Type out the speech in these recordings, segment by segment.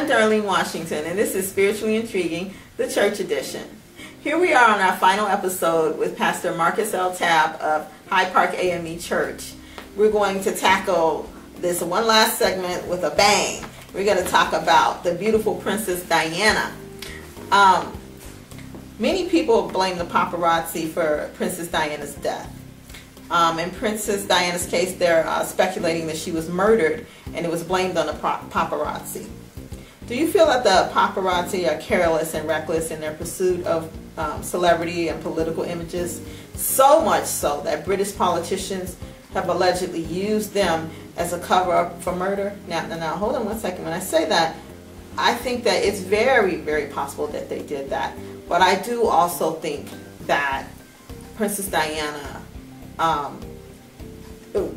I'm Darlene Washington, and this is Spiritually Intriguing, the Church Edition. Here we are on our final episode with Pastor Marcus L. Tabb of Hyde Park AME Church. We're going to tackle this one last segment with a bang. We're going to talk about the beautiful Princess Diana. Many people blame the paparazzi for Princess Diana's death. In Princess Diana's case, they're speculating that she was murdered and it was blamed on the paparazzi. Do you feel that the paparazzi are careless and reckless in their pursuit of celebrity and political images? So much so that British politicians have allegedly used them as a cover-up for murder. Now, hold on one second. When I say that, I think that it's very, very possible that they did that. But I do also think that Princess Diana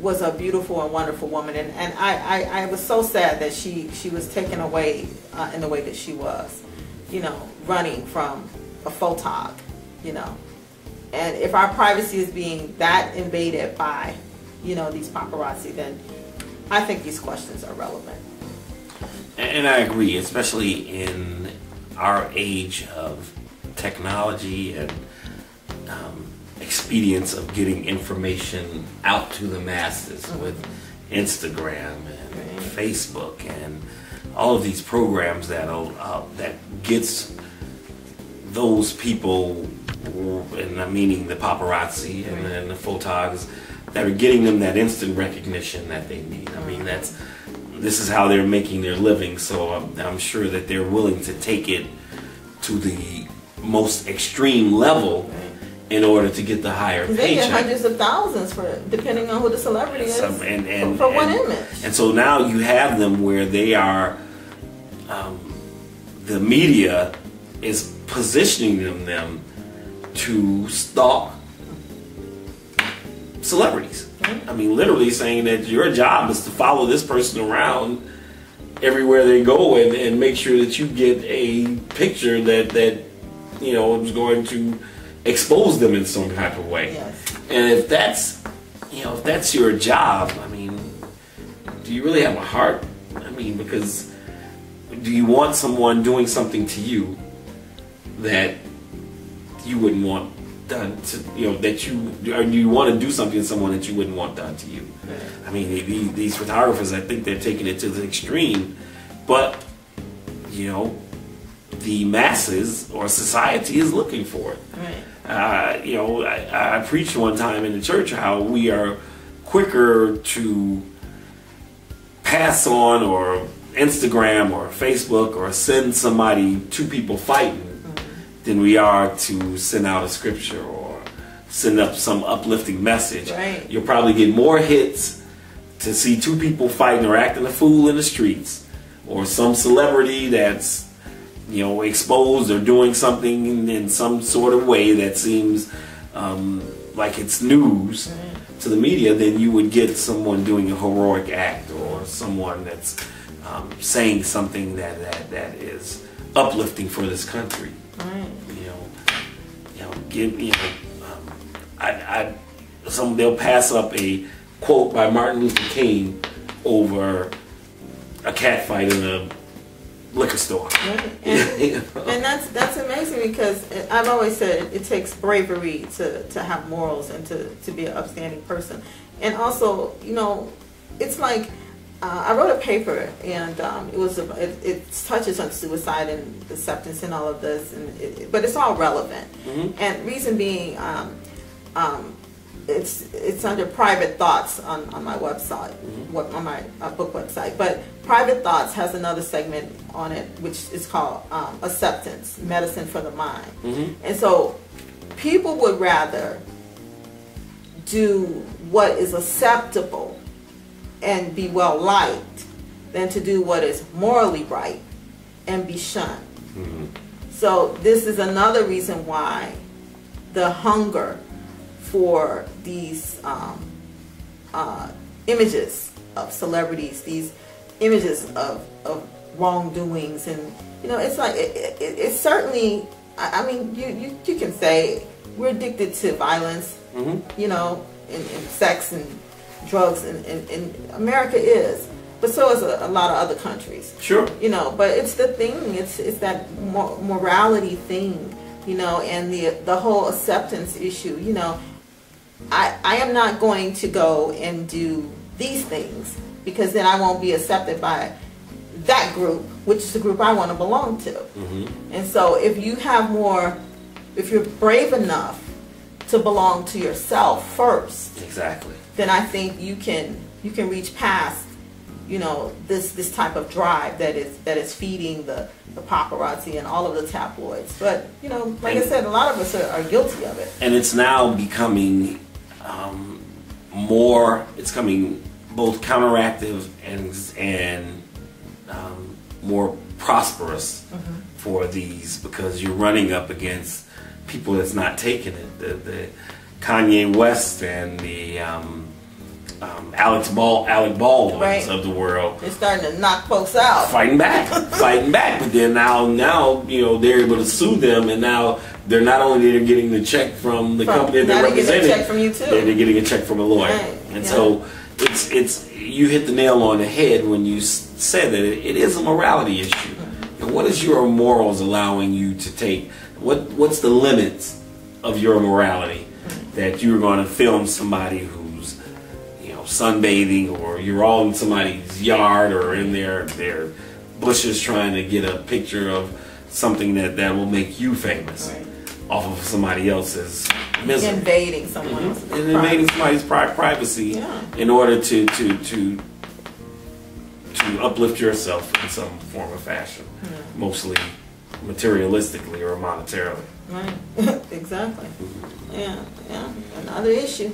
was a beautiful and wonderful woman, and I was so sad that she was taken away in the way that she was, you know, running from a photog, you know. And if our privacy is being that invaded by, you know, these paparazzi, then I think these questions are relevant. And I agree, especially in our age of technology and expedience of getting information out to the masses with Instagram and Facebook and all of these programs that gets those people, and I'm meaning the paparazzi and the photogs, that are getting them that instant recognition that they need. I mean, this is how they're making their living, so I'm sure that they're willing to take it to the most extreme level in order to get the higher paycheck. They get hundreds of thousands for it, depending on who the celebrity is, for one image. And so now you have them where they are, the media is positioning them to stalk celebrities. I mean, literally saying that your job is to follow this person around everywhere they go and make sure that you get a picture that you know is going to expose them in some type of way. Yes. And if that's your job, I mean, do you really have a heart? I mean, because do you want someone doing something to you that you wouldn't want done to, you know, that you, or do you want to do something to someone that you wouldn't want done to you? I mean, these photographers, I think they're taking it to the extreme, but you know, the masses or society is looking for it. Right. You know, I preached one time in the church how we are quicker to pass on or Instagram or Facebook or send somebody, two people fighting, than we are to send out a scripture or send up some uplifting message. Right. You'll probably get more hits to see two people fighting or acting a fool in the streets, or some celebrity that's, you know, exposed or doing something in some sort of way that seems like it's news to the media, than you would get someone doing a heroic act or someone that's saying something that is uplifting for this country. They'll pass up a quote by Martin Luther King over a cat fight in a liquor store. Right. And that's amazing, because I've always said it takes bravery to have morals and to be an upstanding person. And also, you know, it's like I wrote a paper, and it touches on suicide and acceptance and all of this, but it's all relevant. And reason being, it's under private thoughts on my website, on my book website. But private thoughts has another segment on it, which is called acceptance, medicine for the mind. And so people would rather do what is acceptable and be well liked than to do what is morally right and be shunned. So this is another reason why the hunger for these images of celebrities, these images of wrongdoings, and you know, it's like it's certainly, I mean, you can say we're addicted to violence, you know, and sex and drugs, and America is, but so is a lot of other countries. Sure. You know, but it's the thing. It's that morality thing. You know, and the whole acceptance issue. You know, I am not going to go and do these things because then I won't be accepted by that group, which is the group I want to belong to. And so if you have more, if you're brave enough to belong to yourself first, exactly, then I think you can reach past, you know, this type of drive that is feeding the paparazzi and all of the tabloids. But you know, like I said, a lot of us are guilty of it. And it's now becoming more. It's coming both counteractive and more prosperous for these, because you're running up against people that's not taking it. The Kanye West and the Alec Baldwins of the world. They're starting to knock folks out. Fighting back. But then now you know, they're able to sue them, and now they're not only they're getting the check from the company they're representing, they're getting a check from you too. They're getting a check from a lawyer. Right. And so it's you hit the nail on the head when you said that it is a morality issue. And what is your morals allowing you to take? What's the limits of your morality that you're going to film somebody who's, you know, sunbathing, or you're all in somebody's yard or in their bushes trying to get a picture of something that will make you famous off of somebody else's misery. Invading someone else's and invading somebody's privacy in order to uplift yourself in some form or fashion, mostly materialistically or monetarily. Right. Exactly. Yeah. Another issue.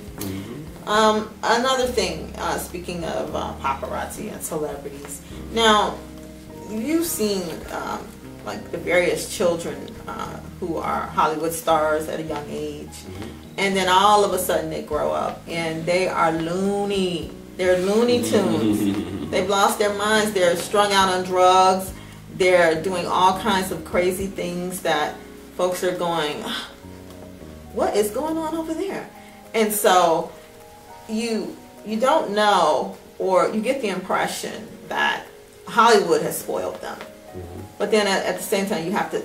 Another thing, speaking of paparazzi and celebrities. Now, you've seen like the various children who are Hollywood stars at a young age, and then all of a sudden they grow up and they are loony. They're Looney Tunes. They've lost their minds. They're strung out on drugs. They're doing all kinds of crazy things that folks are going, what is going on over there? And so you don't know, or you get the impression that Hollywood has spoiled them. But then at the same time, you have to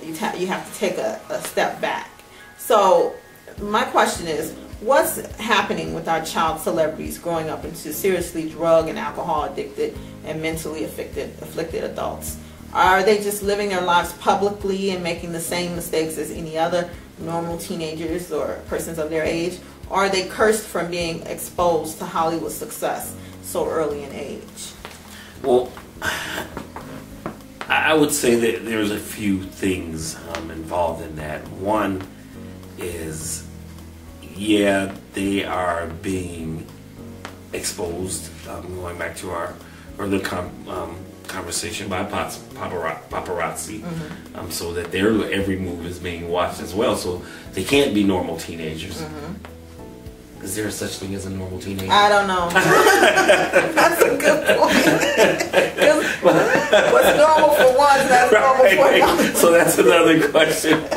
take a step back. So my question is, what's happening with our child celebrities growing up into seriously drug and alcohol addicted and mentally afflicted adults? Are they just living their lives publicly and making the same mistakes as any other normal teenagers or persons of their age? Or are they cursed from being exposed to Hollywood success so early in age? Well, I would say that there's a few things involved in that. One is, yeah, they are being exposed. Going back to our earlier conversation by paparazzi, so that their every move is being watched as well. So they can't be normal teenagers. Is there such thing as a normal teenager? I don't know. That's a good point. What's normal for one, that's normal for another. So that's another question.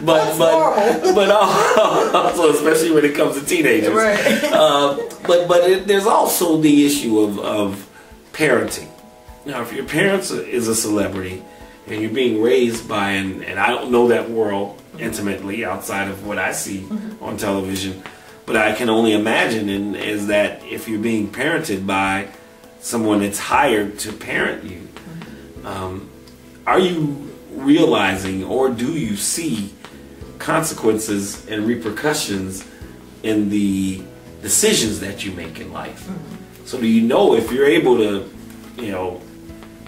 But also, especially when it comes to teenagers. But there's also the issue of parenting. Now, if your parents is a celebrity and you're being raised by, and I don't know that world intimately outside of what I see on television, but I can only imagine is that if you're being parented by someone that's hired to parent you, are you realizing, or do you see consequences and repercussions in the decisions that you make in life? So do you know if you're able to, you know,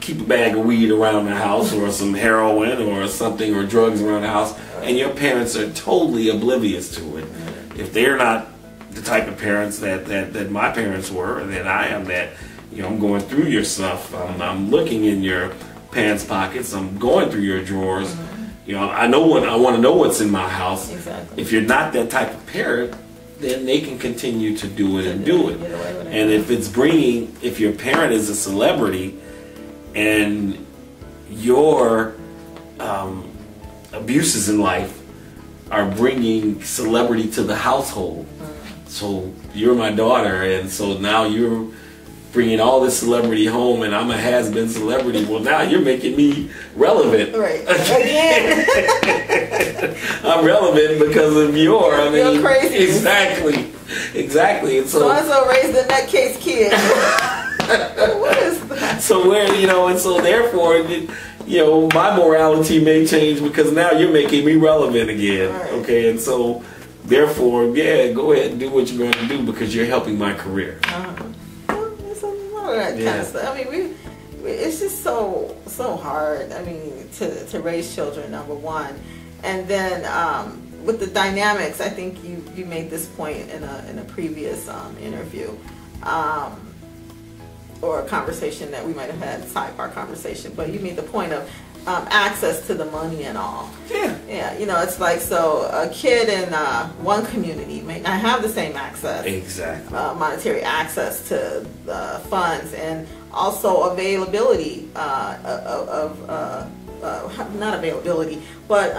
keep a bag of weed around the house, or some heroin or something, or drugs around the house, and your parents are totally oblivious to it? If they're not the type of parents that my parents were, and that I am, that, you know, I'm going through your stuff, I'm looking in your pants pockets, I'm going through your drawers, you know, I want to know what's in my house. If you're not that type of parent, then they can continue to do it and do it. And if your parent is a celebrity and your abuses in life are bringing celebrity to the household, so you're my daughter, and so now you're bringing all this celebrity home, and I'm a has-been celebrity. Well, now you're making me relevant. Right. Again. I'm relevant because of you're crazy. Exactly. And so raised a nutcase kid. What is that? So and so therefore, my morality may change because now you're making me relevant again. Right. Okay, and so therefore, yeah, go ahead and do what you're going to do because you're helping my career. It's all that kind of stuff. I mean, it's just so hard. I mean, to raise children, number one, and then with the dynamics. I think you made this point in a previous interview. Or a conversation that we might have had, sidebar conversation, but you made the point of access to the money and all. Yeah, it's like, so a kid in one community may not have the same access, exactly, monetary access to funds, and also availability of not availability, but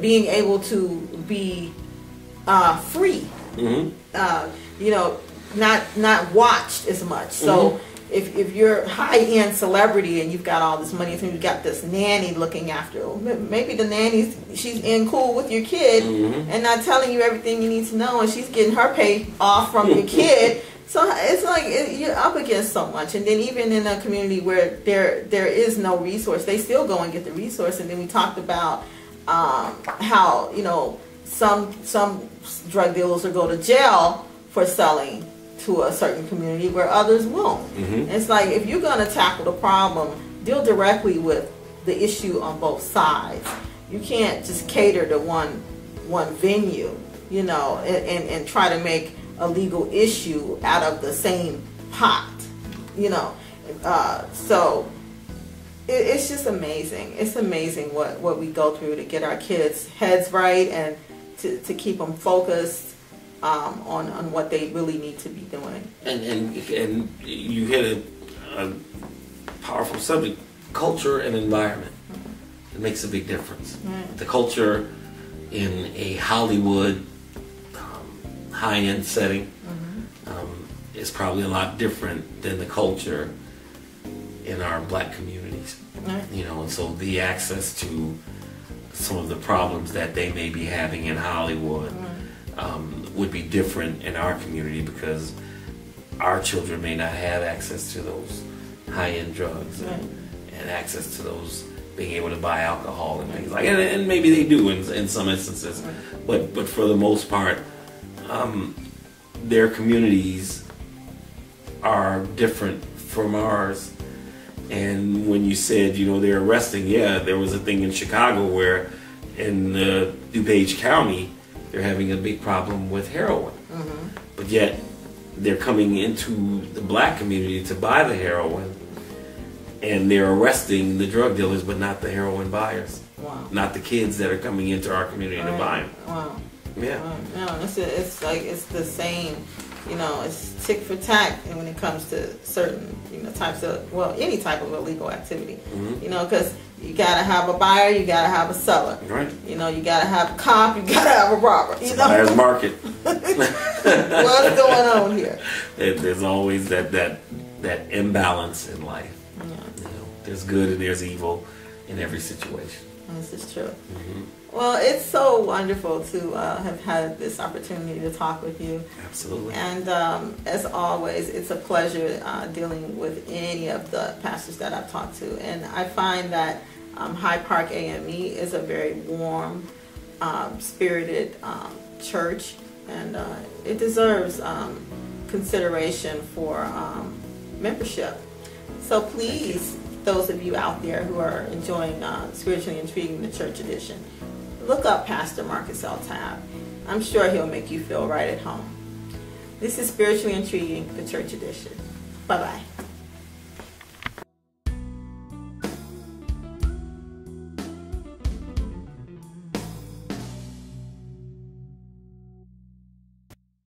being able to be free. Not watched as much. So if you're high-end celebrity and you've got all this money, and you've got this nanny looking after, maybe the nanny's, she's in cool with your kid and not telling you everything you need to know, and she's getting her pay off from your kid. So it's like you're up against so much. And then even in a community where there is no resource, they still go and get the resource. And then we talked about how some drug dealers will go to jail for selling to a certain community where others won't. It's like, if you're going to tackle the problem, deal directly with the issue on both sides. You can't just cater to one venue, and try to make a legal issue out of the same pot, so it's just amazing. It's amazing what we go through to get our kids' heads right and to keep them focused on what they really need to be doing. And you hit a powerful subject: culture and environment. It makes a big difference. The culture in a Hollywood high-end setting is probably a lot different than the culture in our black communities. And so the access to some of the problems that they may be having in Hollywood would be different in our community, because our children may not have access to those high-end drugs and access to those, being able to buy alcohol and things like that. And maybe they do in some instances, but for the most part, their communities are different from ours. And when you said, they're arresting, there was a thing in Chicago where in DuPage County, they're having a big problem with heroin. But yet they're coming into the black community to buy the heroin, and they're arresting the drug dealers, but not the heroin buyers. Not the kids that are coming into our community to buy them. No, it's like, it's the same, it's tick for tack. And when it comes to certain, types of, any type of illegal activity, because you gotta have a buyer, you gotta have a seller. Right. You gotta have a cop, you gotta have a robber. It's a buyer's market. What's going on here? There's always that imbalance in life. There's good and there's evil in every situation. This is true. Well, it's so wonderful to have had this opportunity to talk with you. Absolutely. And as always, it's a pleasure dealing with any of the pastors that I've talked to. And I find that Hyde Park AME is a very warm, spirited church, and it deserves consideration for membership. So please, those of you out there who are enjoying Spiritually Intriguing, the Church Edition, look up Pastor Marcus L. Tabb. I'm sure he'll make you feel right at home. This is Spiritually Intriguing, the Church Edition. Bye-bye.